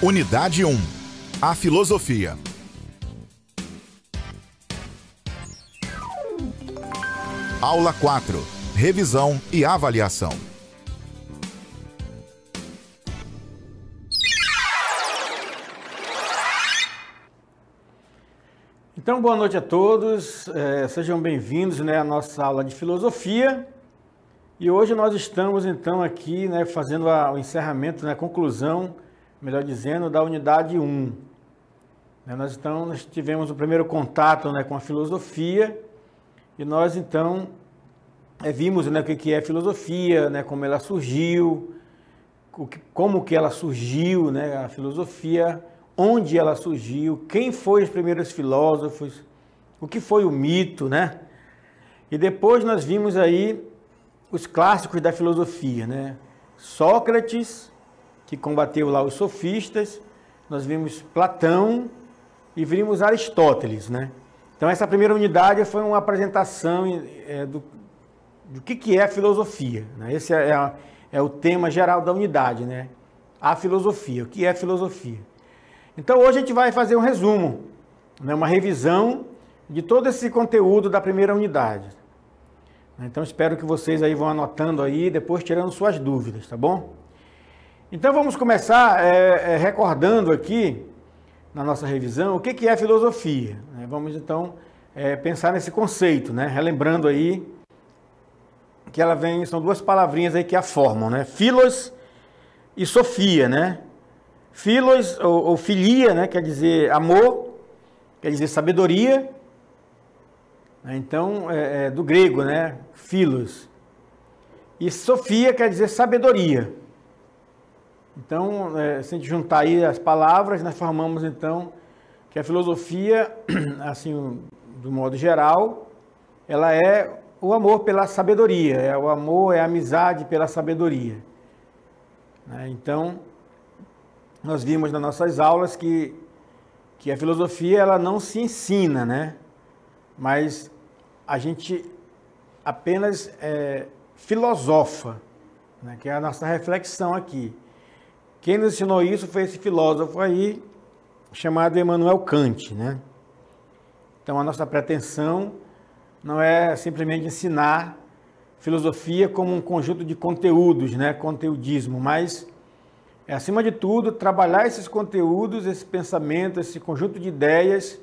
Unidade 1. A filosofia. Aula 4. Revisão e avaliação. Então, boa noite a todos, sejam bem-vindos, à nossa aula de filosofia. E hoje nós estamos, então, aqui, fazendo o encerramento, a conclusão, melhor dizendo, da unidade 1. Nós tivemos o primeiro contato com a filosofia e nós, então, vimos o que é filosofia, como ela surgiu, como que ela surgiu, a filosofia, onde ela surgiu, quem foram os primeiros filósofos, o que foi o mito, E depois nós vimos aí os clássicos da filosofia, Sócrates, que combateu lá os sofistas, nós vimos Platão e vimos Aristóteles, Então essa primeira unidade foi uma apresentação do que é a filosofia, Esse é o tema geral da unidade, A filosofia, o que é filosofia. Então hoje a gente vai fazer um resumo, uma revisão de todo esse conteúdo da primeira unidade. Então espero que vocês aí vão anotando aí, depois tirando suas dúvidas, tá bom? Então vamos começar recordando aqui, na nossa revisão, o que é filosofia. Vamos então pensar nesse conceito, relembrando aí que ela vem, são duas palavrinhas aí que a formam, Philos e sofia, Philos ou filia, quer dizer amor, quer dizer sabedoria. Então, do grego, Philos. E sofia quer dizer sabedoria. Então, se a gente juntar aí as palavras, nós formamos, então, que a filosofia, assim, do modo geral, ela é o amor pela sabedoria, o amor, é a amizade pela sabedoria. Então, nós vimos nas nossas aulas que a filosofia ela não se ensina, mas a gente apenas filosofa, que é a nossa reflexão aqui. Quem nos ensinou isso foi esse filósofo aí, chamado Immanuel Kant, Então a nossa pretensão não é simplesmente ensinar filosofia como um conjunto de conteúdos, conteudismo, mas acima de tudo, trabalhar esses conteúdos, esse pensamento, esse conjunto de ideias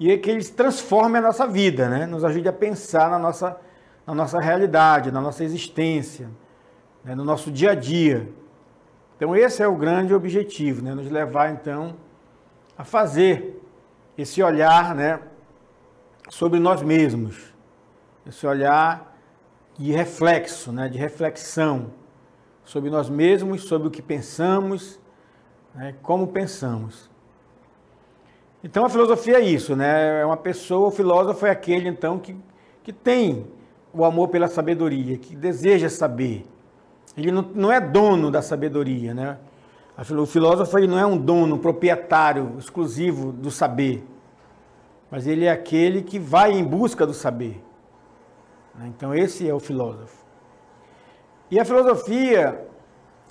e que eles transformem a nossa vida, nos ajude a pensar na nossa realidade, na nossa existência, no nosso dia a dia. Então esse é o grande objetivo, nos levar então a fazer esse olhar, sobre nós mesmos, esse olhar de reflexo, de reflexão, sobre nós mesmos, sobre o que pensamos, como pensamos. Então a filosofia é isso, é uma pessoa, o filósofo é aquele então que tem o amor pela sabedoria, que deseja saber. Ele não é dono da sabedoria, O filósofo ele não é um dono, um proprietário exclusivo do saber, mas ele é aquele que vai em busca do saber. Então esse é o filósofo. E a filosofia,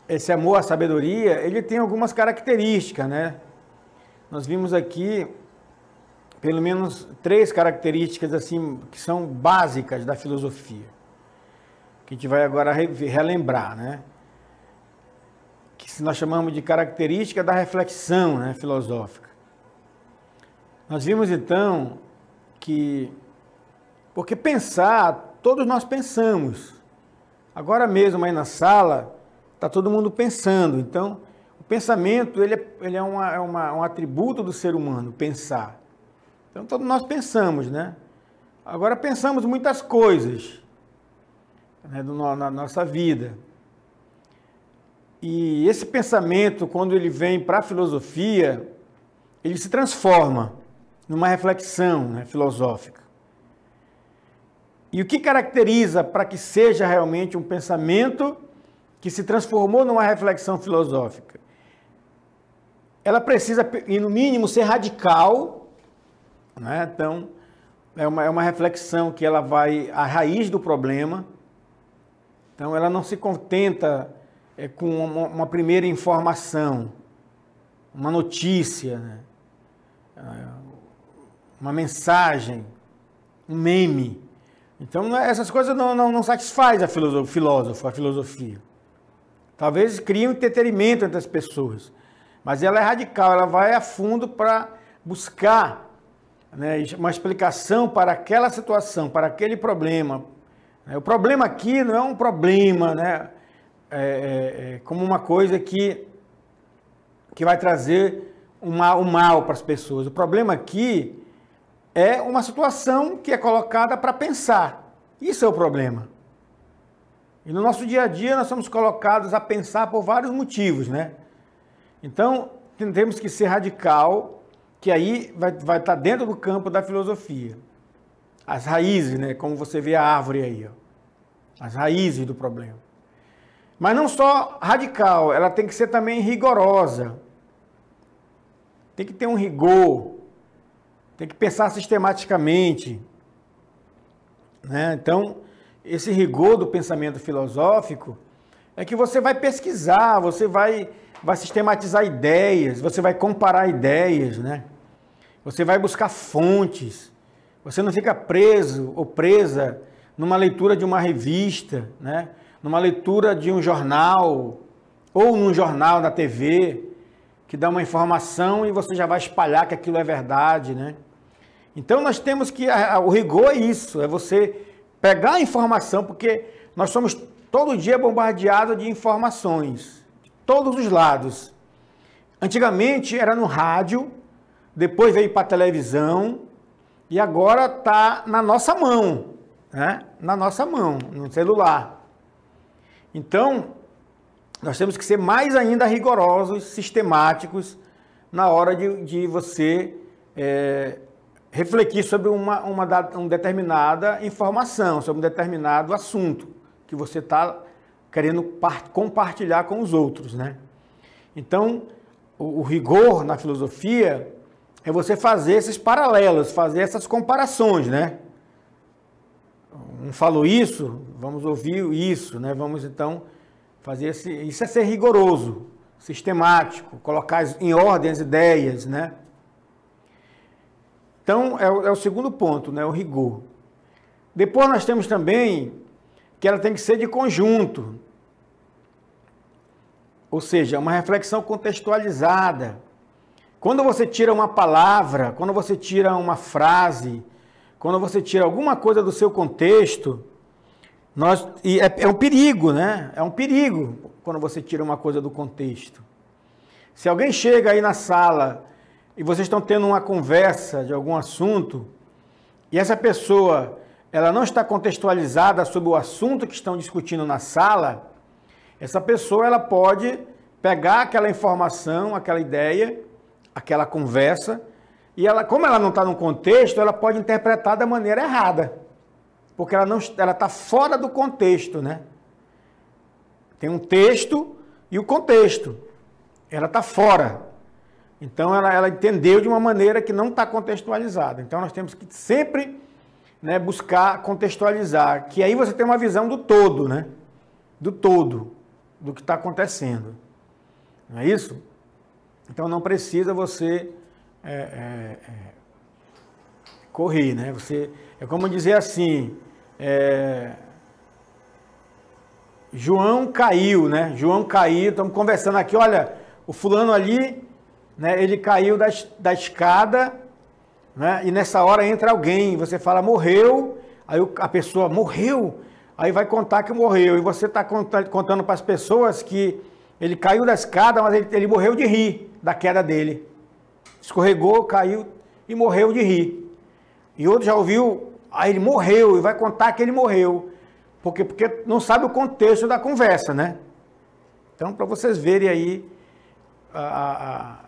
esse amor à sabedoria, ele tem algumas características, Nós vimos aqui, pelo menos 3 características assim que são básicas da filosofia, que a gente vai agora relembrar, que nós chamamos de característica da reflexão, filosófica. Nós vimos então que, porque pensar, todos nós pensamos. Agora mesmo aí na sala, está todo mundo pensando. Então, o pensamento ele é um atributo do ser humano, pensar. Então, todos nós pensamos, Agora, pensamos muitas coisas na nossa vida. E esse pensamento, quando ele vem para a filosofia, ele se transforma numa reflexão filosófica. E o que caracteriza para que seja realmente um pensamento que se transformou numa reflexão filosófica? Ela precisa, no mínimo, ser radical, Então, é uma reflexão que ela vai à raiz do problema. Então, ela não se contenta com uma primeira informação, uma notícia, né? Uma mensagem, um meme. Então, essas coisas não satisfaz a filosofia. Talvez crie um entretenimento entre as pessoas, mas ela é radical, ela vai a fundo para buscar, né, uma explicação para aquela situação, para aquele problema. O problema aqui não é um problema, né, como uma coisa que vai trazer um mal para as pessoas. O problema aqui é uma situação que é colocada para pensar. Isso é o problema. E no nosso dia a dia nós somos colocados a pensar por vários motivos, né? Então, temos que ser radical, que aí vai estar dentro do campo da filosofia. As raízes, né? Como você vê a árvore aí, ó. As raízes do problema. Mas não só radical, ela tem que ser também rigorosa. Tem que ter um rigor. Tem que pensar sistematicamente, né? Então, esse rigor do pensamento filosófico é que você vai pesquisar, você vai sistematizar ideias, você vai comparar ideias, né? Você vai buscar fontes. Você não fica preso ou presa numa leitura de uma revista, né? Numa leitura de um jornal ou num jornal da TV que dá uma informação e você já vai espalhar que aquilo é verdade, né? Então nós temos que, o rigor é isso, é você pegar a informação, porque nós somos todo dia bombardeados de informações, de todos os lados. Antigamente era no rádio, depois veio para a televisão e agora está na nossa mão, né? Na nossa mão, no celular. Então, nós temos que ser mais ainda rigorosos, sistemáticos, na hora de você refletir sobre uma determinada informação, sobre um determinado assunto que você está querendo compartilhar com os outros, né? Então, o rigor na filosofia é você fazer esses paralelos, fazer essas comparações, né? Um falou isso, vamos ouvir isso, né? Vamos então fazer isso é ser rigoroso, sistemático, colocar em ordem as ideias, né? Então, é o segundo ponto, né? O rigor. Depois nós temos também que ela tem que ser de conjunto. Ou seja, uma reflexão contextualizada. Quando você tira uma palavra, quando você tira uma frase, quando você tira alguma coisa do seu contexto, é um perigo, né? É um perigo quando você tira uma coisa do contexto. Se alguém chega aí na sala e vocês estão tendo uma conversa de algum assunto, e essa pessoa ela não está contextualizada sobre o assunto que estão discutindo na sala, essa pessoa ela pode pegar aquela informação, aquela ideia, aquela conversa, e ela, como ela não está no contexto, ela pode interpretar da maneira errada, porque ela está fora do contexto, né? Tem um texto e o contexto, ela está fora. Então, ela entendeu de uma maneira que não está contextualizada. Então, nós temos que sempre, né, buscar contextualizar, que aí você tem uma visão do todo, né? Do todo, do que está acontecendo. Não é isso? Então, não precisa você correr, né? É como dizer assim, João caiu, né? João caiu, estamos conversando aqui, olha, o fulano ali, né, ele caiu da escada, né, e nessa hora entra alguém, você fala, morreu, aí a pessoa, morreu, aí vai contar que morreu, e você está contando para as pessoas que ele caiu da escada, mas ele morreu de rir da queda dele. Escorregou, caiu e morreu de rir. E outro já ouviu, aí ele morreu, e vai contar que ele morreu, porque não sabe o contexto da conversa, né? Então, para vocês verem aí,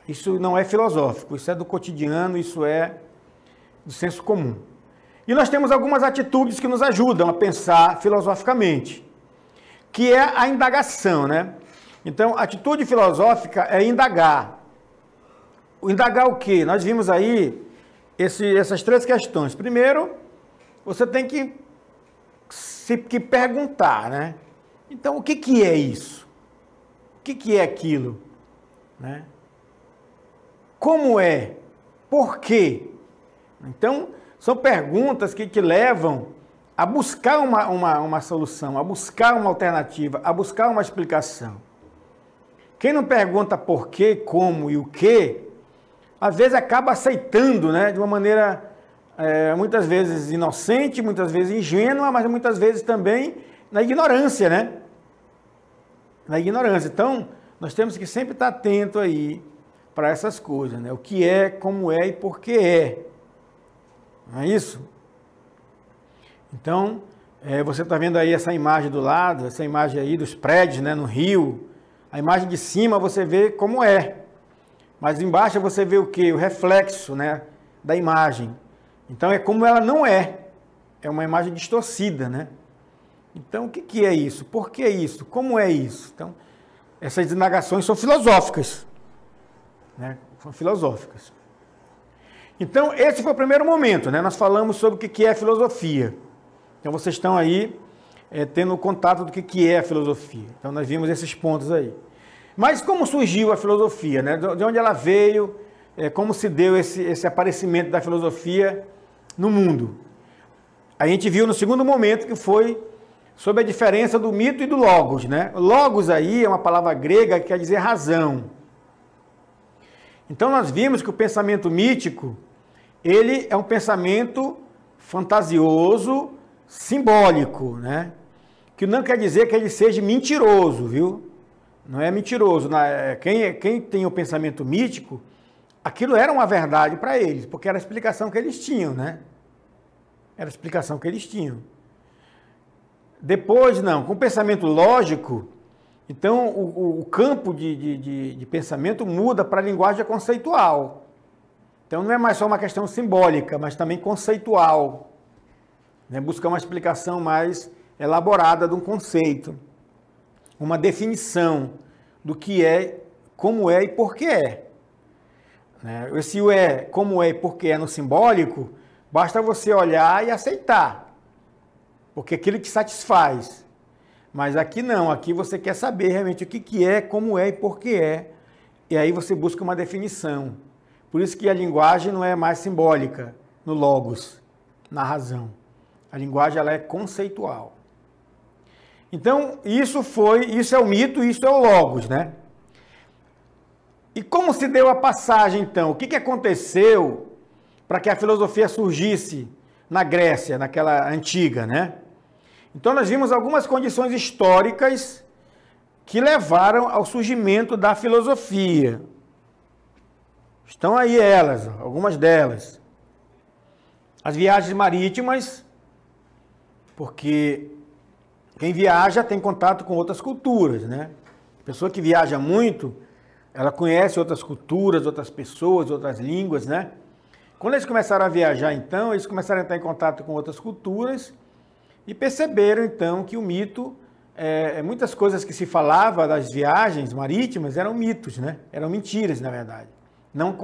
isso não é filosófico, isso é do cotidiano, isso é do senso comum. E nós temos algumas atitudes que nos ajudam a pensar filosoficamente, que é a indagação, né? Então, a atitude filosófica é indagar. O indagar o quê? Nós vimos aí essas três questões. Primeiro, você tem que perguntar, né? Então, o que é isso? O que é aquilo? Né? como é, por quê? Então, são perguntas que levam a buscar uma solução, a buscar uma alternativa, a buscar uma explicação. Quem não pergunta por quê, como e o quê, às vezes acaba aceitando, né, de uma maneira muitas vezes inocente, muitas vezes ingênua, mas muitas vezes também na ignorância, né? Na ignorância. Então, nós temos que sempre estar atento aí para essas coisas, né? O que é, como é e por que é. Não é isso? Então, você está vendo aí essa imagem do lado, essa imagem aí dos prédios, né, no rio. A imagem de cima você vê como é. Mas embaixo você vê o quê? O reflexo, né, da imagem. Então, é como ela não é. É uma imagem distorcida, né? Então, o que é isso? Por que isso? Como é isso? Então, essas indagações são filosóficas, né? São filosóficas. Então, esse foi o primeiro momento, né? Nós falamos sobre o que é filosofia. Então, vocês estão aí tendo contato do que é a filosofia. Então, nós vimos esses pontos aí. Mas como surgiu a filosofia, né? De onde ela veio, como se deu esse aparecimento da filosofia no mundo? A gente viu no segundo momento que foi sobre a diferença do mito e do logos, né? Logos aí é uma palavra grega que quer dizer razão. Então nós vimos que o pensamento mítico, ele é um pensamento fantasioso, simbólico, né? Que não quer dizer que ele seja mentiroso, viu? Não é mentiroso. Quem tem o pensamento mítico, aquilo era uma verdade para eles, porque era a explicação que eles tinham, né? Era a explicação que eles tinham. Depois, não, com o pensamento lógico, então o campo de pensamento muda para a linguagem conceitual. Então não é mais só uma questão simbólica, mas também conceitual. Né? Buscar uma explicação mais elaborada de um conceito. Uma definição do que é, como é e por que é. Né? Esse como é e por que é no simbólico, basta você olhar e aceitar. Porque aquilo te satisfaz. Mas aqui não, aqui você quer saber realmente o que é, como é e por que é. E aí você busca uma definição. Por isso que a linguagem não é mais simbólica no logos, na razão. A linguagem ela é conceitual. Então, isso é o mito, isso é o logos, né? E como se deu a passagem, então? O que aconteceu para que a filosofia surgisse na Grécia, naquela antiga, né? Então, nós vimos algumas condições históricas que levaram ao surgimento da filosofia. Estão aí elas, algumas delas. As viagens marítimas, porque quem viaja tem contato com outras culturas, né? A pessoa que viaja muito, ela conhece outras culturas, outras pessoas, outras línguas, né? Quando eles começaram a viajar, então, eles começaram a entrar em contato com outras culturas e perceberam, então, que o mito, muitas coisas que se falava das viagens marítimas eram mitos, né? Eram mentiras, na verdade. Não,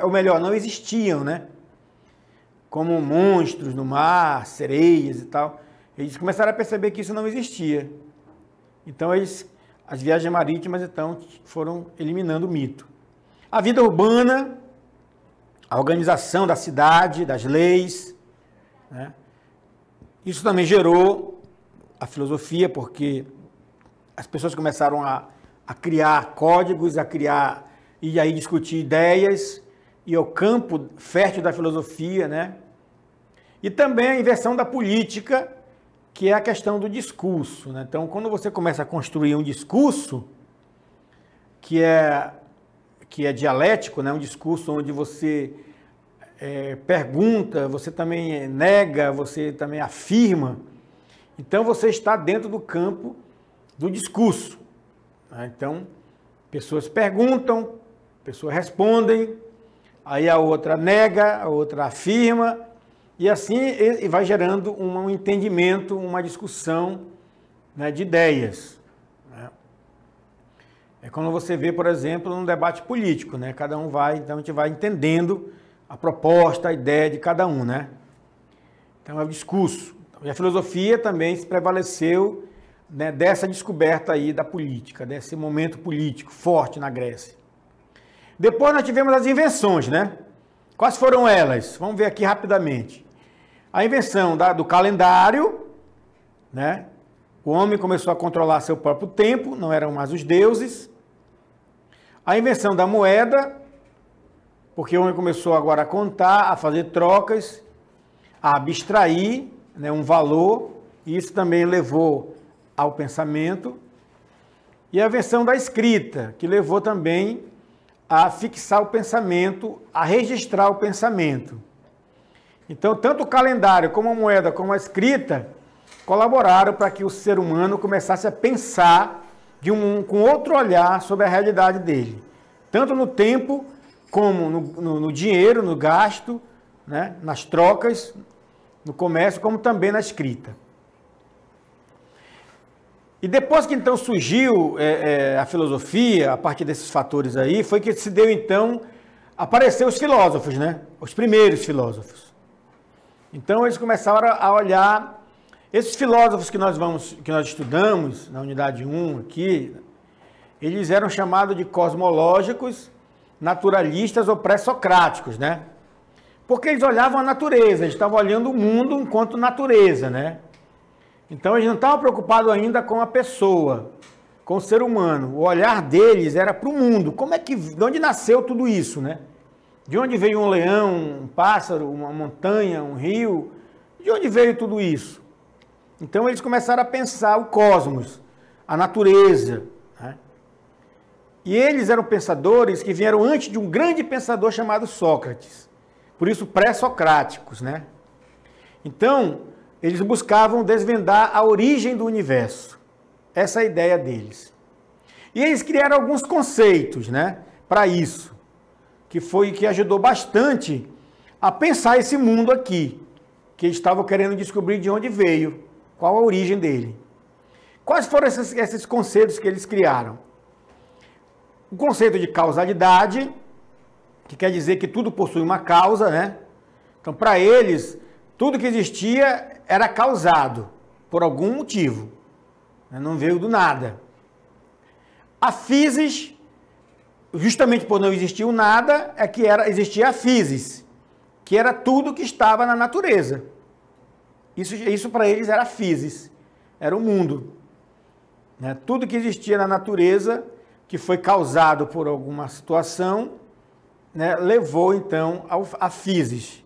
ou melhor, não existiam, né? Como monstros no mar, sereias e tal. Eles começaram a perceber que isso não existia. Então, as viagens marítimas, então, foram eliminando o mito. A vida urbana, a organização da cidade, das leis, né? Isso também gerou a filosofia, porque as pessoas começaram a criar códigos, e aí discutir ideias, e o campo fértil da filosofia, né? E também a inversão da política, que é a questão do discurso, né? Então, quando você começa a construir um discurso que é dialético, né? Um discurso onde você pergunta, você também nega, você também afirma, então você está dentro do campo do discurso, né? Então, pessoas perguntam, pessoas respondem, aí a outra nega, a outra afirma, e assim vai gerando um entendimento, uma discussão, né, de ideias. Né? É quando você vê, por exemplo, num debate político, né? Cada um então a gente vai entendendo a proposta, a ideia de cada um, né? Então é o discurso. E a filosofia também se prevaleceu, né, dessa descoberta aí da política, desse momento político forte na Grécia. Depois nós tivemos as invenções, né? Quais foram elas? Vamos ver aqui rapidamente. A invenção do calendário, né? O homem começou a controlar seu próprio tempo, não eram mais os deuses. A invenção da moeda, porque o homem começou agora a contar, a fazer trocas, a abstrair, né, um valor, e isso também levou ao pensamento. E a invenção da escrita, que levou também a fixar o pensamento, a registrar o pensamento. Então, tanto o calendário, como a moeda, como a escrita, colaboraram para que o ser humano começasse a pensar com outro olhar sobre a realidade dele. Tanto no tempo, como no dinheiro, no gasto, né, nas trocas, no comércio, como também na escrita. E depois que então surgiu a filosofia, a partir desses fatores aí, foi que se deu então, aparecer os filósofos, né? Os primeiros filósofos. Então eles começaram a olhar, esses filósofos que nós estudamos, na unidade 1 aqui, eles eram chamados de cosmológicos, naturalistas ou pré-socráticos, né? Porque eles olhavam a natureza, eles estavam olhando o mundo enquanto natureza, né? Então eles não estavam preocupados ainda com a pessoa, com o ser humano. O olhar deles era para o mundo. De onde nasceu tudo isso, né? De onde veio um leão, um pássaro, uma montanha, um rio? De onde veio tudo isso? Então eles começaram a pensar o cosmos, a natureza, né? E eles eram pensadores que vieram antes de um grande pensador chamado Sócrates. Por isso pré-socráticos, né? Então, eles buscavam desvendar a origem do universo. Essa é a ideia deles. E eles criaram alguns conceitos, né, para isso, que ajudou bastante a pensar esse mundo aqui, que eles estavam querendo descobrir de onde veio, qual a origem dele. Quais foram esses conceitos que eles criaram? O conceito de causalidade, que quer dizer que tudo possui uma causa, né? Então, para eles, tudo que existia era causado por algum motivo, né? Não veio do nada. A physis, justamente por não existir o nada, existia a physis, que era tudo que estava na natureza. Isso para eles era a physis, era o mundo, né? Tudo que existia na natureza, que foi causado por alguma situação, né, levou então à physis.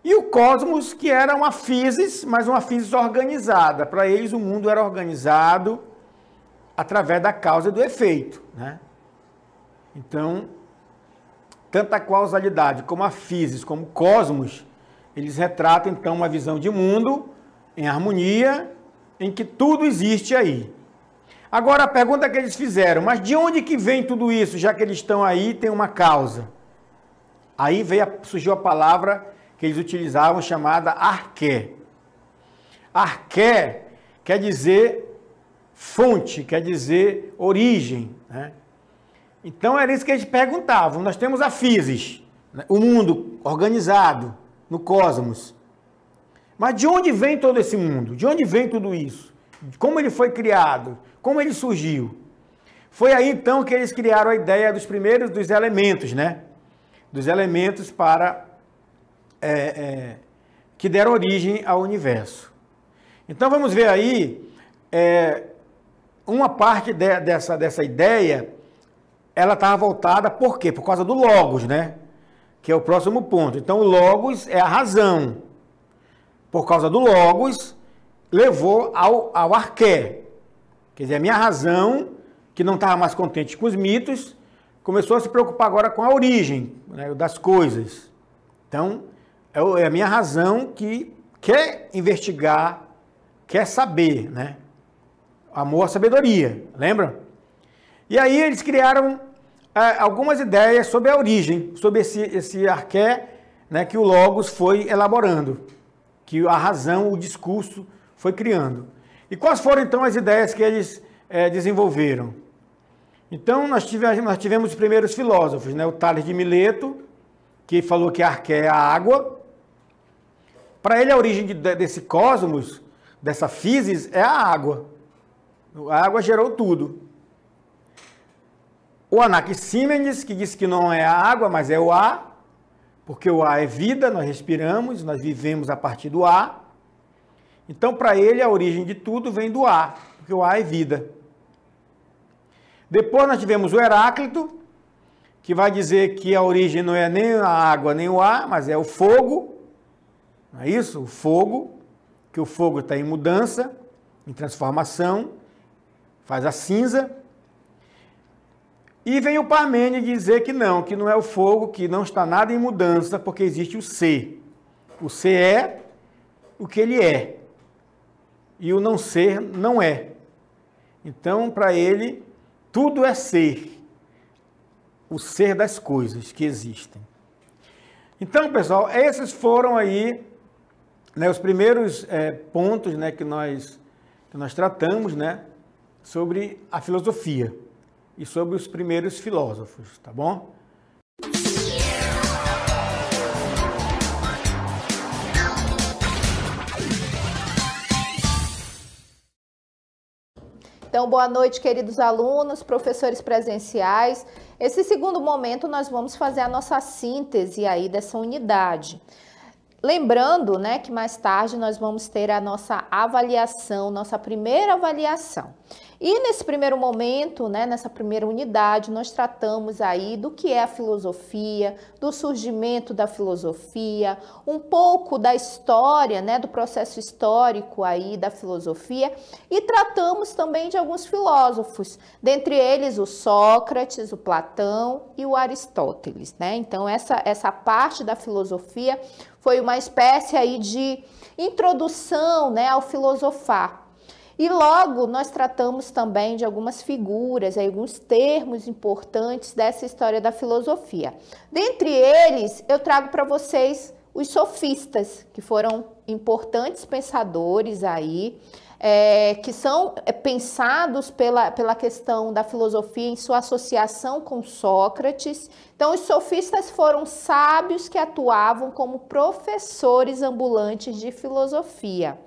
E o cosmos, que era uma physis, mas uma physis organizada. Para eles o mundo era organizado através da causa e do efeito, né? Então, tanto a causalidade como a physis, como o cosmos, eles retratam então uma visão de mundo em harmonia, em que tudo existe aí. Agora a pergunta que eles fizeram, mas de onde que vem tudo isso, já que eles estão aí, tem uma causa? Aí surgiu a palavra que eles utilizavam, chamada arqué. Arqué quer dizer fonte, quer dizer origem, né? Então era isso que eles perguntavam. Nós temos a physis, né? O mundo organizado no cosmos. Mas de onde vem todo esse mundo? De onde vem tudo isso? Como ele foi criado? Como ele surgiu? Foi aí então que eles criaram a ideia dos elementos, né? Dos elementos que deram origem ao universo. Então vamos ver aí, uma parte dessa ideia, ela estava voltada, por quê? Por causa do logos, né? Que é o próximo ponto. Então o logos é a razão. Por causa do logos, levou ao arqué. Quer dizer, a minha razão, que não estava mais contente com os mitos, começou a se preocupar agora com a origem, né, das coisas. Então, é a minha razão que quer investigar, quer saber, né? Amor à sabedoria, lembra? E aí eles criaram algumas ideias sobre a origem, sobre esse arqué, né, que o Logos foi elaborando, que a razão, o discurso foi criando. E quais foram então as ideias que eles desenvolveram? Então nós tivemos os primeiros filósofos, né? O Tales de Mileto, que falou que a arqué é a água. Para ele a origem desse cosmos, dessa physis, é a água. A água gerou tudo. O Anaxímenes, que diz que não é a água, mas é o ar, porque o ar é vida, nós respiramos, nós vivemos a partir do ar. Então, para ele, a origem de tudo vem do ar, porque o ar é vida. Depois nós tivemos o Heráclito, que vai dizer que a origem não é nem a água nem o ar, mas é o fogo. Não é isso? O fogo, que o fogo está em mudança, em transformação, faz a cinza. E vem o Parmênides dizer que não é o fogo, que não está nada em mudança, porque existe o ser. O ser é o que ele é. E o não ser não é. Então, para ele, tudo é ser. O ser das coisas que existem. Então, pessoal, esses foram aí, né, os primeiros pontos, né, que nós tratamos, né, sobre a filosofia e sobre os primeiros filósofos, tá bom? Então, boa noite, queridos alunos, professores presenciais. Esse segundo momento nós vamos fazer a nossa síntese aí dessa unidade. Lembrando, né, que mais tarde nós vamos ter a nossa avaliação, nossa primeira avaliação. E nesse primeiro momento, né, nessa primeira unidade, nós tratamos aí do que é a filosofia, do surgimento da filosofia, um pouco da história, né, do processo histórico aí da filosofia, e tratamos também de alguns filósofos, dentre eles o Sócrates, o Platão e o Aristóteles, né? Então essa parte da filosofia foi uma espécie aí de introdução, né, ao filosofar. E logo nós tratamos também de algumas figuras, alguns termos importantes dessa história da filosofia. Dentre eles, eu trago para vocês os sofistas, que foram importantes pensadores aí, que são pensados pela questão da filosofia em sua associação com Sócrates. Então, os sofistas foram sábios que atuavam como professores ambulantes de filosofia,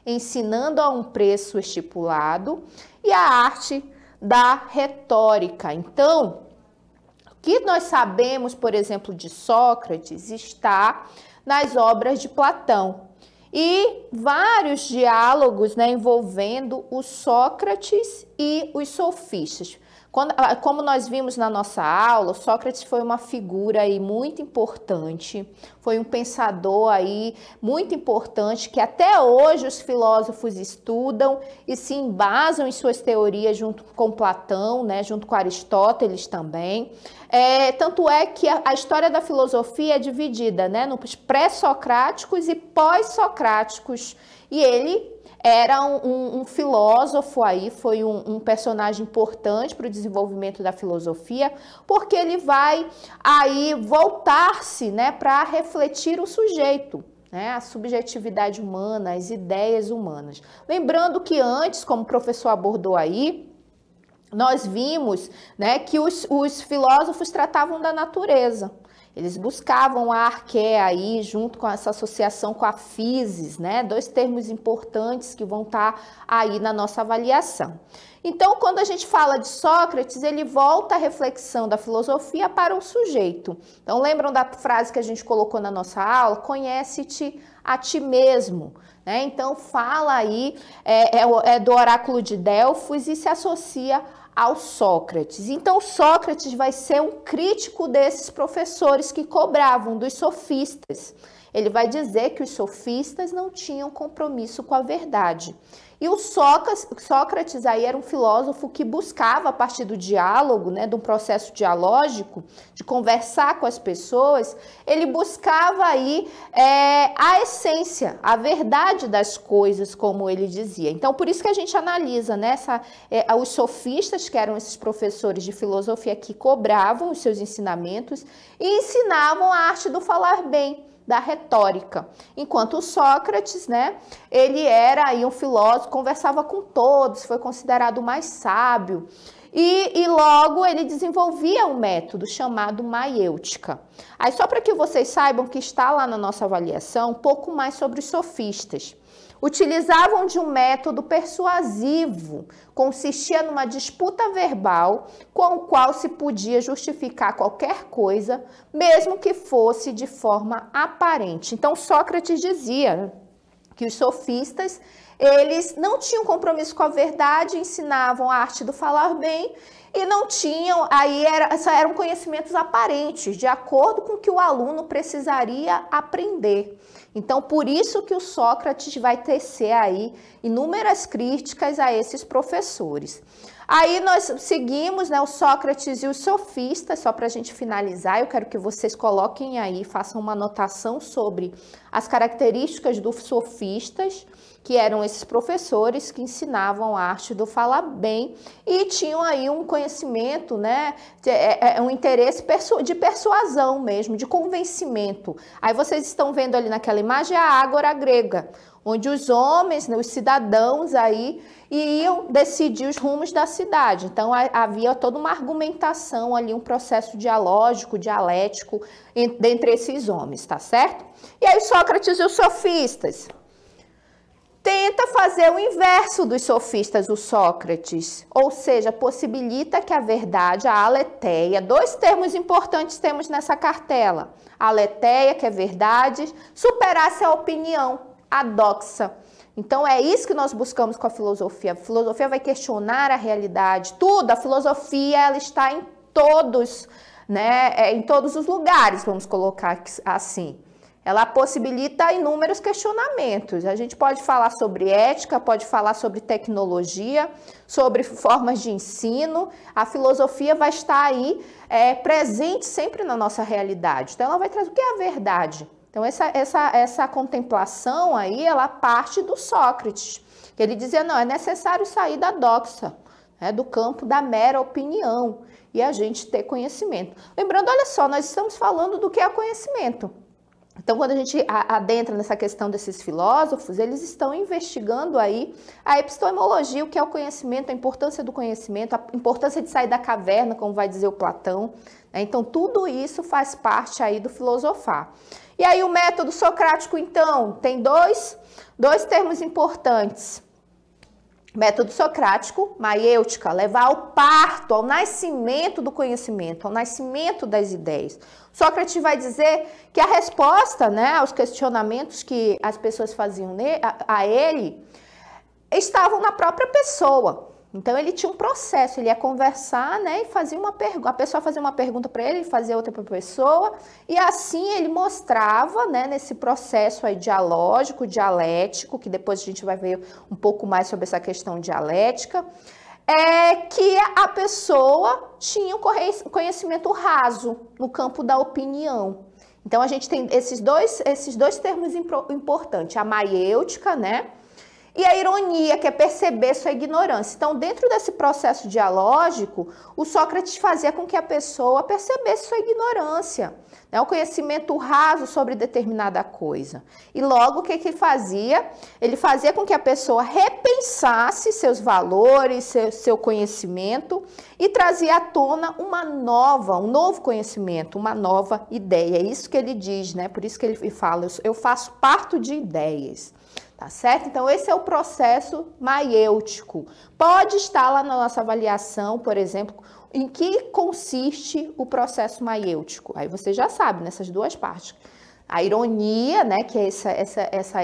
ensinando a um preço estipulado, e a arte da retórica. Então, o que nós sabemos, por exemplo, de Sócrates está nas obras de Platão. E vários diálogos, né, envolvendo o Sócrates e os sofistas. Como nós vimos na nossa aula, Sócrates foi uma figura aí muito importante, foi um pensador aí muito importante que até hoje os filósofos estudam e se embasam em suas teorias junto com Platão, né, junto com Aristóteles também. Tanto é que a história da filosofia é dividida, né, nos pré-socráticos e pós-socráticos, e ele era um filósofo aí, foi um personagem importante para o desenvolvimento da filosofia, porque ele vai aí voltar-se, né, para refletir o sujeito, né, a subjetividade humana, as ideias humanas. Lembrando que antes, como o professor abordou aí, nós vimos, né, que os filósofos tratavam da natureza. Eles buscavam a arqué aí, junto com essa associação com a physis, né? Dois termos importantes que vão estar aí na nossa avaliação. Então, quando a gente fala de Sócrates, ele volta a reflexão da filosofia para o sujeito. Então, lembram da frase que a gente colocou na nossa aula? Conhece-te a ti mesmo. Né? Então, fala aí, do oráculo de Delfos e se associa ao Sócrates. Então, Sócrates vai ser um crítico desses professores que cobravam, dos sofistas. Ele vai dizer que os sofistas não tinham compromisso com a verdade. E o Sócrates aí era um filósofo que buscava, a partir do diálogo, né, de um processo dialógico, de conversar com as pessoas, ele buscava aí a essência, a verdade das coisas, como ele dizia. Então, por isso que a gente analisa, né, os sofistas, que eram esses professores de filosofia que cobravam os seus ensinamentos e ensinavam a arte do falar bem, da retórica. Enquanto o Sócrates, né, ele era aí um filósofo, conversava com todos, foi considerado o mais sábio. E logo ele desenvolvia um método chamado maiêutica. Aí só para que vocês saibam que está lá na nossa avaliação um pouco mais sobre os sofistas. Utilizavam de um método persuasivo, consistia numa disputa verbal com o qual se podia justificar qualquer coisa, mesmo que fosse de forma aparente. Então Sócrates dizia que os sofistas, eles não tinham compromisso com a verdade, ensinavam a arte do falar bem e não tinham, eram conhecimentos aparentes, de acordo com o que o aluno precisaria aprender. Então, por isso que o Sócrates vai tecer aí inúmeras críticas a esses professores. Aí nós seguimos, né, o Sócrates e os sofistas, só para a gente finalizar, eu quero que vocês coloquem aí, façam uma anotação sobre as características dos sofistas, que eram esses professores que ensinavam a arte do falar bem e tinham aí um conhecimento, né, um interesse de persuasão mesmo, de convencimento. Aí vocês estão vendo ali naquela imagem a ágora grega, onde os homens, né, os cidadãos aí iam decidir os rumos da cidade. Então havia toda uma argumentação ali, um processo dialógico, dialético entre esses homens, tá certo? E aí Sócrates e os sofistas. Tenta fazer o inverso dos sofistas, o Sócrates, ou seja, possibilita que a verdade, a aletheia, dois termos importantes temos nessa cartela, a aletheia, que é verdade, superasse a opinião, a doxa. Então é isso que nós buscamos com a filosofia. A filosofia vai questionar a realidade, tudo, a filosofia ela está em todos, né, em todos os lugares, vamos colocar assim. Ela possibilita inúmeros questionamentos. A gente pode falar sobre ética, pode falar sobre tecnologia, sobre formas de ensino. A filosofia vai estar aí presente sempre na nossa realidade. Então, ela vai trazer o que é a verdade. Então, essa contemplação aí, ela parte do Sócrates. Ele dizia, não, é necessário sair da doxa, né, do campo da mera opinião, e a gente ter conhecimento. Lembrando, olha só, nós estamos falando do que é conhecimento. Então, quando a gente adentra nessa questão desses filósofos, eles estão investigando aí a epistemologia, o que é o conhecimento, a importância do conhecimento, a importância de sair da caverna, como vai dizer o Platão, né? Então, tudo isso faz parte aí do filosofar. E aí, o método socrático, então, tem dois termos importantes. Método socrático, maiêutica, levar ao parto, ao nascimento do conhecimento, ao nascimento das ideias. Sócrates vai dizer que a resposta, né, aos questionamentos que as pessoas faziam a ele estavam na própria pessoa. Então ele tinha um processo, ele ia conversar, né, e fazia uma pergunta, a pessoa fazia uma pergunta para ele fazia outra para a pessoa, e assim ele mostrava, né, nesse processo aí dialógico, dialético, que depois a gente vai ver um pouco mais sobre essa questão dialética, que a pessoa tinha um conhecimento raso no campo da opinião. Então a gente tem esses dois termos importantes, a maiêutica, né? E a ironia, que é perceber sua ignorância. Então, dentro desse processo dialógico, o Sócrates fazia com que a pessoa percebesse sua ignorância, né? O conhecimento raso sobre determinada coisa. E logo, o que ele fazia? Ele fazia com que a pessoa repensasse seus valores, seu conhecimento e trazia à tona um novo conhecimento, uma nova ideia. É isso que ele diz, né? Por isso que ele fala, eu faço parto de ideias. Tá certo? Então, esse é o processo maiêutico. Pode estar lá na nossa avaliação, por exemplo, em que consiste o processo maiêutico. Aí você já sabe, nessas duas partes. A ironia, né, que é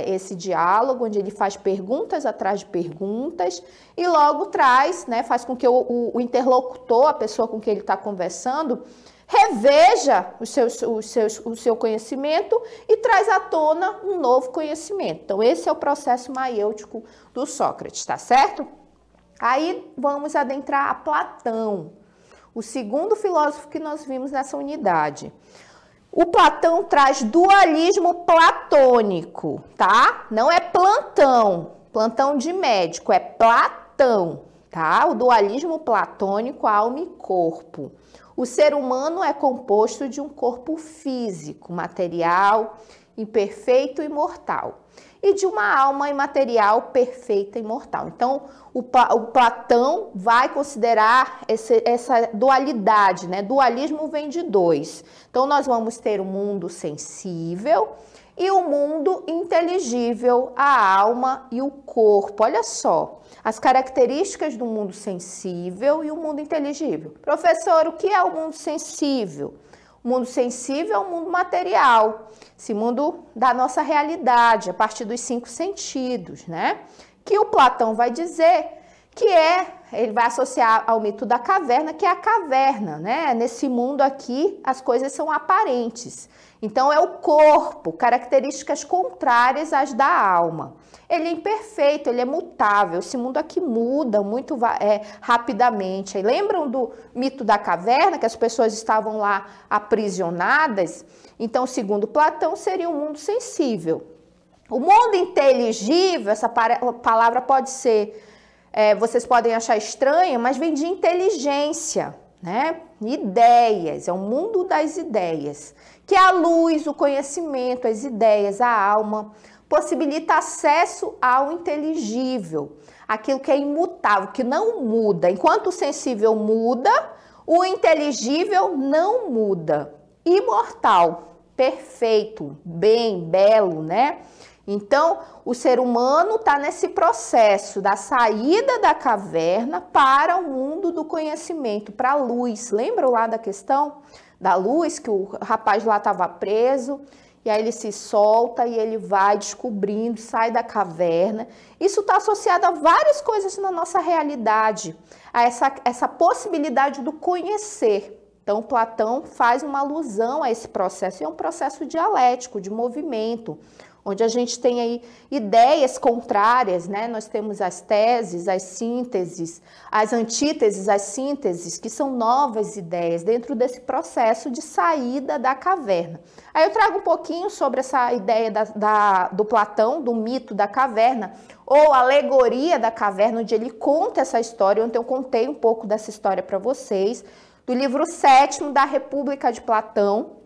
esse diálogo, onde ele faz perguntas atrás de perguntas e logo traz, né, faz com que o interlocutor, a pessoa com quem ele está conversando, reveja o seu conhecimento e traz à tona um novo conhecimento. Então, esse é o processo maiêutico do Sócrates, tá certo? Aí, vamos adentrar a Platão, o segundo filósofo que nós vimos nessa unidade. O Platão traz dualismo platônico, tá? Não é plantão de médico, é Platão, tá? O dualismo platônico, alma e corpo. O ser humano é composto de um corpo físico, material, imperfeito e mortal. e de uma alma imaterial perfeita e imortal. Então, o Platão vai considerar essa dualidade, né? Dualismo vem de dois. Então, nós vamos ter o mundo sensível e o mundo inteligível, a alma e o corpo. Olha só, as características do mundo sensível e o mundo inteligível. Professor, o que é o mundo sensível? O mundo sensível é o mundo material, esse mundo da nossa realidade, a partir dos 5 sentidos, né? Que o Platão vai dizer que ele vai associar ao mito da caverna, que é a caverna, né? Nesse mundo aqui, as coisas são aparentes. Então, é o corpo, características contrárias às da alma. Ele é imperfeito, ele é mutável, esse mundo aqui muda muito rapidamente. Aí, lembram do mito da caverna, que as pessoas estavam lá aprisionadas? Então, segundo Platão, seria um mundo sensível. O mundo inteligível, essa palavra pode ser, vocês podem achar estranha, mas vem de inteligência, né? Ideias, é o mundo das ideias, que é a luz, o conhecimento, as ideias, a alma, possibilita acesso ao inteligível, aquilo que é imutável, que não muda. Enquanto o sensível muda, o inteligível não muda. Imortal, perfeito, bem, belo, né? Então, o ser humano está nesse processo da saída da caverna para o mundo do conhecimento, para a luz. Lembram lá da questão da luz, que o rapaz lá estava preso, e aí ele se solta e ele vai descobrindo, sai da caverna. Isso está associado a várias coisas na nossa realidade, a essa possibilidade do conhecer. Então, Platão faz uma alusão a esse processo, e é um processo dialético, de movimento, onde a gente tem aí ideias contrárias, né? Nós temos as teses, as sínteses, as antíteses, as sínteses, que são novas ideias dentro desse processo de saída da caverna. Aí eu trago um pouquinho sobre essa ideia do Platão, do mito da caverna, ou alegoria da caverna, onde ele conta essa história, onde eu contei um pouco dessa história para vocês, do livro 7º da República de Platão.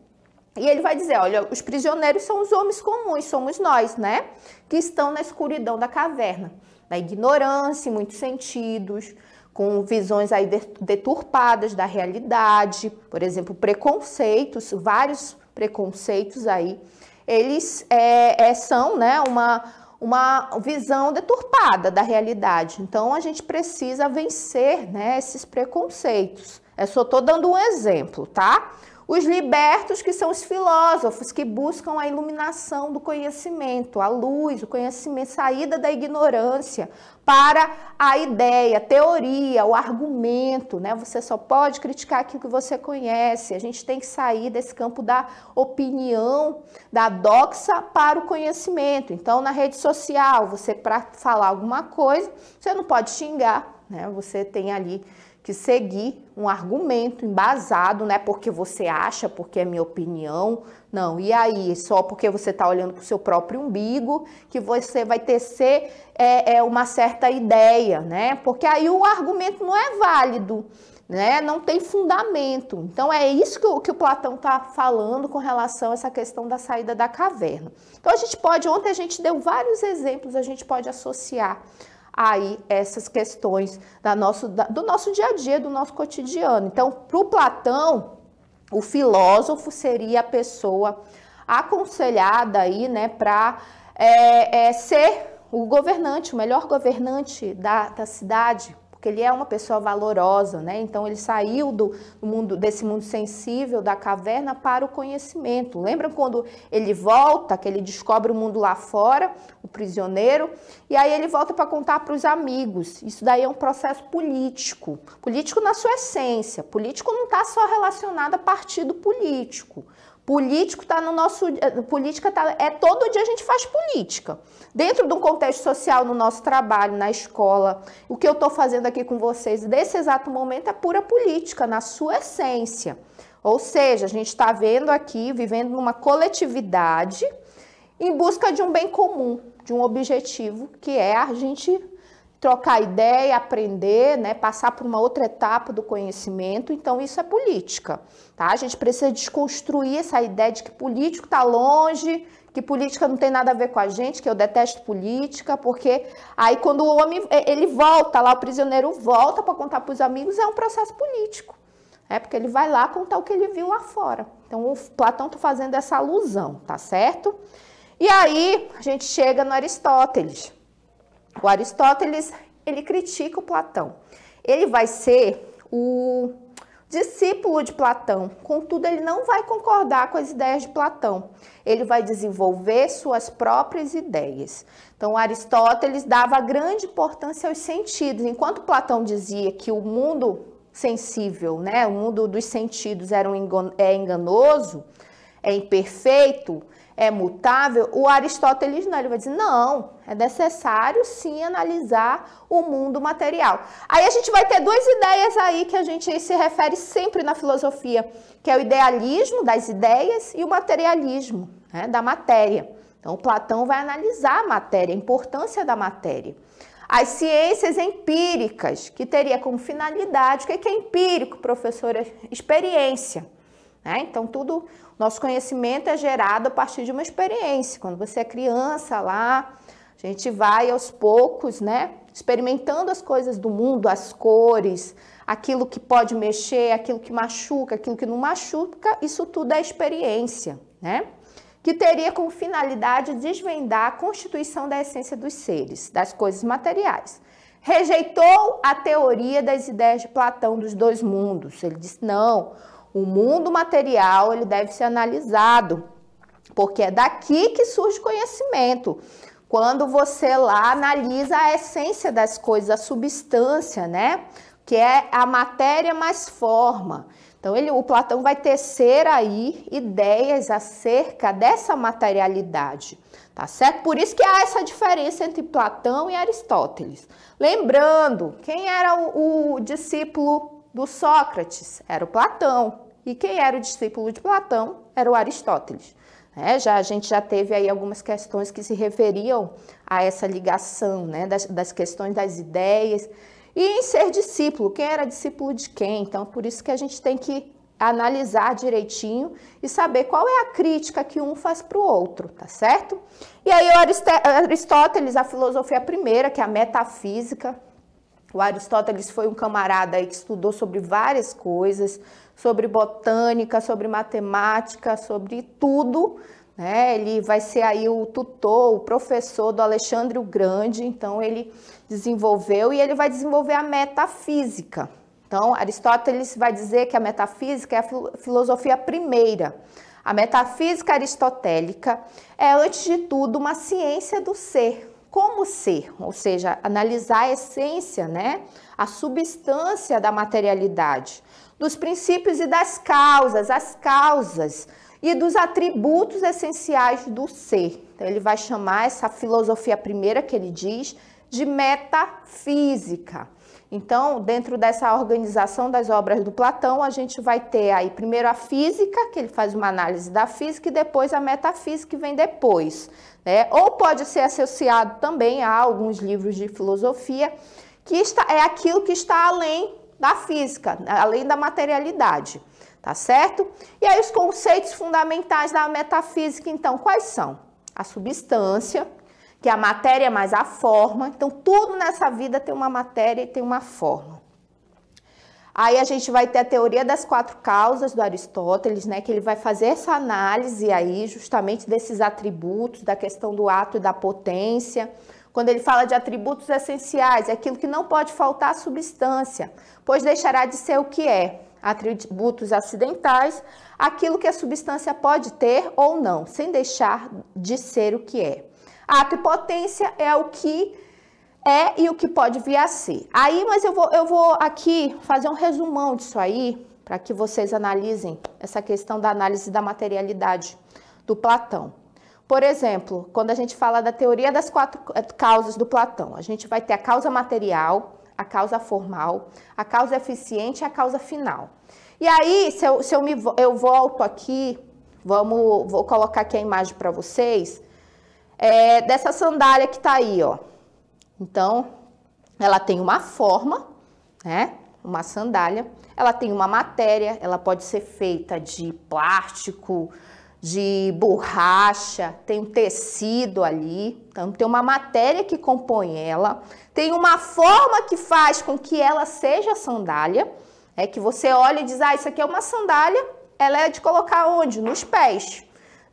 E ele vai dizer, olha, os prisioneiros são os homens comuns, somos nós, né? Que estão na escuridão da caverna, na ignorância, em muitos sentidos, com visões aí deturpadas da realidade, por exemplo, preconceitos, vários preconceitos aí, eles são, né, uma visão deturpada da realidade. Então, a gente precisa vencer, né, esses preconceitos. Eu só estou dando um exemplo, tá? Os libertos, que são os filósofos, que buscam a iluminação do conhecimento, a luz, o conhecimento, saída da ignorância para a ideia, a teoria, o argumento, né? Você só pode criticar aquilo que você conhece. A gente tem que sair desse campo da opinião, da doxa para o conhecimento. Então, na rede social, você, para falar alguma coisa, você não pode xingar, né? Você tem ali que seguir um argumento embasado, né? Porque você acha, porque é minha opinião. Não, e aí? Só porque você está olhando para o seu próprio umbigo que você vai tecer uma certa ideia, né? Porque aí o argumento não é válido, né? Não tem fundamento. Então, é isso que o Platão está falando com relação a essa questão da saída da caverna. Então, ontem a gente deu vários exemplos, a gente pode associar aí essas questões do nosso dia a dia, do nosso cotidiano. Então, para o Platão, o filósofo seria a pessoa aconselhada aí, né, para ser o governante, o melhor governante da cidade, porque ele é uma pessoa valorosa, né? Então ele saiu desse mundo sensível da caverna para o conhecimento. Lembra quando ele volta, que ele descobre o mundo lá fora, o prisioneiro, e aí ele volta para contar para os amigos. Isso daí é um processo político, político na sua essência. Político não está só relacionado a partido político. Política todo dia a gente faz política. Dentro de um contexto social, no nosso trabalho, na escola, o que eu estou fazendo aqui com vocês nesse exato momento é pura política, na sua essência. Ou seja, a gente está vendo aqui, vivendo numa coletividade em busca de um bem comum, de um objetivo, que é a gente trocar ideia, aprender, né, passar por uma outra etapa do conhecimento. Então, isso é política, tá? A gente precisa desconstruir essa ideia de que político está longe, que política não tem nada a ver com a gente, que eu detesto política, porque aí quando o homem, ele volta lá, o prisioneiro volta para contar para os amigos, é um processo político. Porque ele vai lá contar o que ele viu lá fora. Então, o Platão está fazendo essa alusão, tá certo? E aí, a gente chega no Aristóteles. O Aristóteles, ele critica o Platão. Ele vai ser o discípulo de Platão, contudo, ele não vai concordar com as ideias de Platão. Ele vai desenvolver suas próprias ideias. Então, Aristóteles dava grande importância aos sentidos. Enquanto Platão dizia que o mundo sensível, né, o mundo dos sentidos é enganoso, é imperfeito, é mutável, o Aristóteles não, ele vai dizer, não, é necessário sim analisar o mundo material. Aí a gente vai ter duas ideias aí que a gente se refere sempre na filosofia, que é o idealismo das ideias e o materialismo, né, da matéria. Então, Platão vai analisar a matéria, a importância da matéria. As ciências empíricas, que teria como finalidade, o que é empírico, professora? Experiência. Então, nosso conhecimento é gerado a partir de uma experiência. Quando você é criança lá, a gente vai aos poucos, né, experimentando as coisas do mundo, as cores, aquilo que pode mexer, aquilo que machuca, aquilo que não machuca, isso tudo é experiência, né? Que teria como finalidade desvendar a constituição da essência dos seres, das coisas materiais. Rejeitou a teoria das ideias de Platão dos dois mundos. Ele disse, não, o mundo material ele deve ser analisado, porque é daqui que surge conhecimento. Quando você lá analisa a essência das coisas, a substância, né? Que é a matéria mais forma. Então, o Platão vai tecer aí ideias acerca dessa materialidade, tá certo? Por isso que há essa diferença entre Platão e Aristóteles. Lembrando, quem era o discípulo do Sócrates? Era o Platão. E quem era o discípulo de Platão? Era o Aristóteles. A gente já teve aí algumas questões que se referiam a essa ligação, né, das questões das ideias. E em ser discípulo, quem era discípulo de quem? Então, por isso que a gente tem que analisar direitinho e saber qual é a crítica que um faz para o outro, tá certo? E aí o Aristóteles, a filosofia primeira, que é a metafísica. O Aristóteles foi um camarada aí que estudou sobre várias coisas, sobre botânica, sobre matemática, sobre tudo, né? Ele vai ser aí o tutor, o professor do Alexandre o Grande, então ele desenvolveu e ele vai desenvolver a metafísica. Então, Aristóteles vai dizer que a metafísica é a filosofia primeira. A metafísica aristotélica é, antes de tudo, uma ciência do ser. Como ser, ou seja, analisar a essência, né? A substância da materialidade, dos princípios e das causas, as causas e dos atributos essenciais do ser. Então, ele vai chamar essa filosofia primeira, que ele diz, de metafísica. Então, dentro dessa organização das obras do Platão, a gente vai ter aí primeiro a física, que ele faz uma análise da física, e depois a metafísica, que vem depois, né? Ou pode ser associado também a alguns livros de filosofia, que é aquilo que está além da física, além da materialidade, tá certo? E aí os conceitos fundamentais da metafísica, então, quais são? A substância, que é a matéria mais a forma. Então, tudo nessa vida tem uma matéria e tem uma forma. Aí a gente vai ter a teoria das quatro causas do Aristóteles, né, que ele vai fazer essa análise aí justamente desses atributos, da questão do ato e da potência. Quando ele fala de atributos essenciais, é aquilo que não pode faltar à substância, pois deixará de ser o que é. Atributos acidentais, aquilo que a substância pode ter ou não, sem deixar de ser o que é. Ato e potência é o que é e o que pode vir a ser. Aí, mas eu vou aqui fazer um resumão disso aí, para que vocês analisem essa questão da análise da materialidade do Platão. Por exemplo, quando a gente fala da teoria das quatro causas do Platão, a gente vai ter a causa material, a causa formal, a causa eficiente e a causa final. E aí, eu volto aqui, vou colocar aqui a imagem para vocês, dessa sandália que está aí, ó. Então, ela tem uma forma, né? Uma sandália. Ela tem uma matéria, ela pode ser feita de plástico, de borracha, tem um tecido ali, então tem uma matéria que compõe ela, tem uma forma que faz com que ela seja sandália, é que você olha e diz, isso aqui é uma sandália, ela é de colocar onde? Nos pés,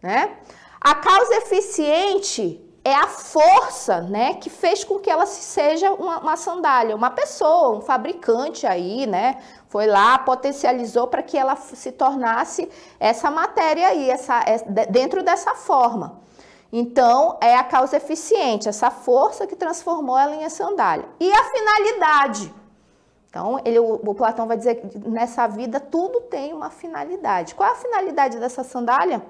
né? A causa eficiente é a força, né, que fez com que ela seja uma sandália. Uma pessoa, um fabricante aí, né, foi lá, potencializou para que ela se tornasse essa matéria aí, dentro dessa forma. Então, é a causa eficiente, essa força que transformou ela em sandália. E a finalidade. Então, o Platão vai dizer que nessa vida tudo tem uma finalidade. Qual é a finalidade dessa sandália?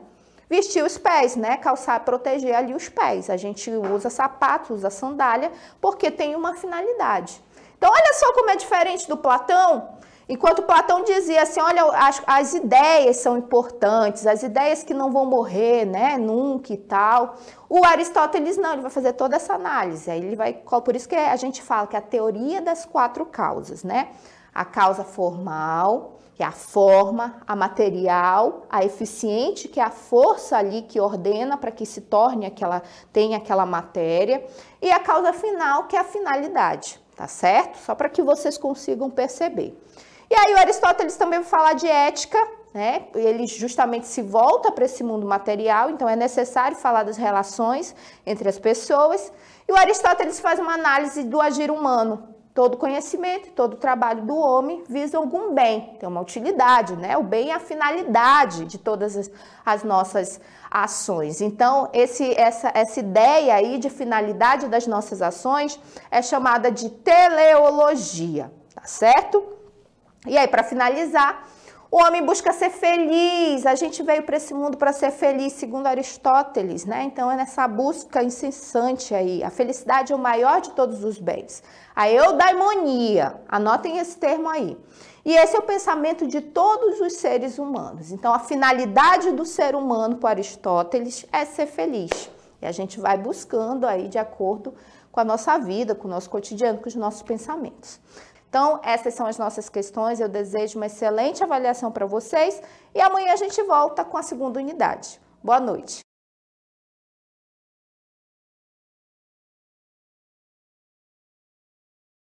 Vestir os pés, né? Calçar, proteger ali os pés. A gente usa sapato, usa sandália, porque tem uma finalidade. Então, olha só como é diferente do Platão. Enquanto Platão dizia assim, olha, as ideias são importantes, as ideias que não vão morrer, né? Nunca e tal. O Aristóteles não, ele vai fazer toda essa análise. Aí ele vai, por isso que a gente fala que é a teoria das 4 causas, né? A causa formal, que é a forma, a material, a eficiente, que é a força ali que ordena para que se torne tenha aquela matéria, e a causa final, que é a finalidade, tá certo? Só para que vocês consigam perceber. E aí o Aristóteles também vai falar de ética, né? Ele justamente se volta para esse mundo material, então é necessário falar das relações entre as pessoas, e o Aristóteles faz uma análise do agir humano. Todo conhecimento, todo trabalho do homem visa algum bem, tem uma utilidade, né? O bem é a finalidade de todas as nossas ações. Então, essa ideia aí de finalidade das nossas ações é chamada de teleologia, tá certo? E aí, para finalizar, o homem busca ser feliz, a gente veio para esse mundo para ser feliz, segundo Aristóteles, né? Então é nessa busca incessante aí, a felicidade é o maior de todos os bens. A eudaimonia, anotem esse termo aí. E esse é o pensamento de todos os seres humanos. Então a finalidade do ser humano para Aristóteles é ser feliz. E a gente vai buscando aí de acordo com a nossa vida, com o nosso cotidiano, com os nossos pensamentos. Então, essas são as nossas questões. Eu desejo uma excelente avaliação para vocês e amanhã a gente volta com a segunda unidade. Boa noite.